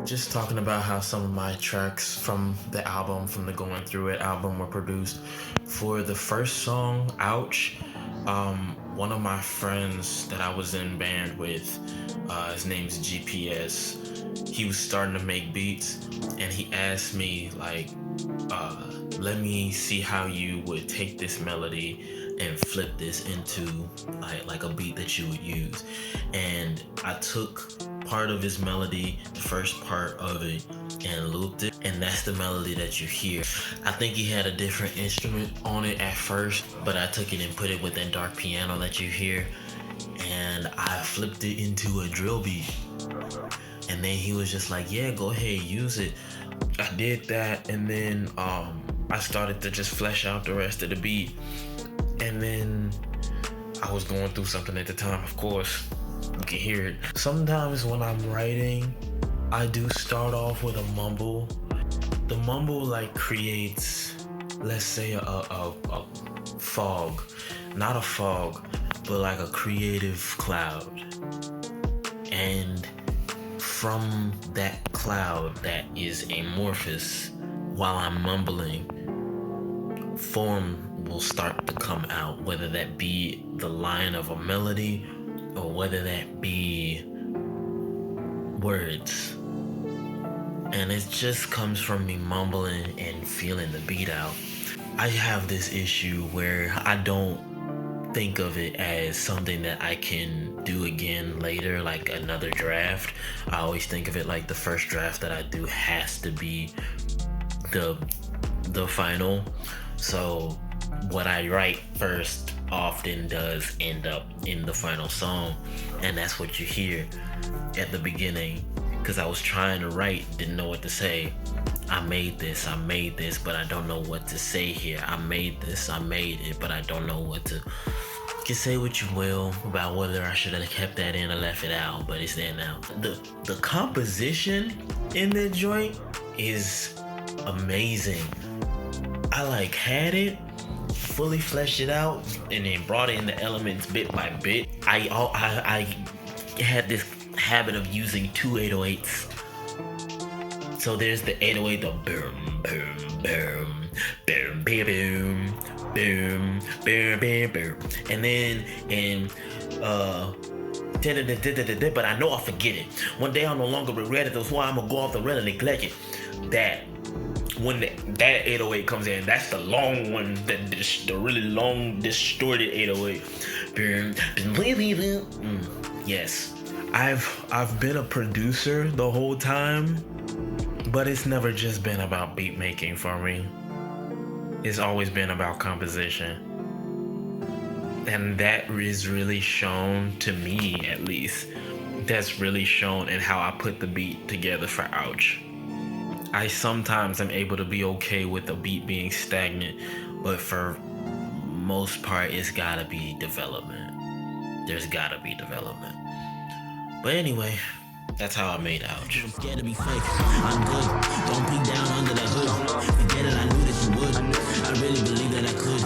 just talking about how some of my tracks from the album, from the Going Through It album, were produced. For the first song, Ouch, one of my friends that I was in band with, his name's GPS, he was starting to make beats, and he asked me, like, let me see how you would take this melody and flip this into like a beat that you would use. And I took part of his melody, the first part of it, and looped it, and that's the melody that you hear. I think he had a different instrument on it at first, but I took it and put it with that dark piano that you hear, and I flipped it into a drill beat. And then he was just like, yeah, go ahead, use it. I did that, and then I started to just flesh out the rest of the beat. And then I was going through something at the time, of course. You can hear it. Sometimes when I'm writing, I do start off with a mumble. The mumble like creates, let's say, a fog. Not a fog, but like a creative cloud. And from that cloud that is amorphous, while I'm mumbling, form will start to come out, whether that be the line of a melody or whether that be words. And it just comes from me mumbling and feeling the beat out. I have this issue where I don't think of it as something that I can do again later, like another draft. I always think of it like the first draft that I do has to be the final. So what I write first often does end up in the final song, and that's what you hear at the beginning. Because I was trying to write, didn't know what to say. I made this, but I don't know what to say here. I made this, I made it, but I don't know what to. You can say what you will about whether I should have kept that in or left it out, but it's there now. The composition in the joint is amazing. I like had it, fully fleshed it out, and then brought in the elements bit by bit. I had this habit of using two 808s. So there's the 808, the boom, boom, boom, boom, boom, boom, boom, boom, boom, and then but I know I forget it. One day I'll no longer regret it. That's why I'm gonna go off the rail and neglect it. That when that 808 comes in, that's the long one, the really long distorted 808. Yes, I've been a producer the whole time, but it's never just been about beat making for me. It's always been about composition. And that is really shown to me, at least. That's really shown in how I put the beat together for Ouch. I sometimes am able to be okay with the beat being stagnant, but for most part, it's gotta be development. There's gotta be development. But anyway, that's how I made Ouch. I'm scared to be fake. I'm good. Don't peek down under the hood. Forget it, I knew that you would. I really believe that I could.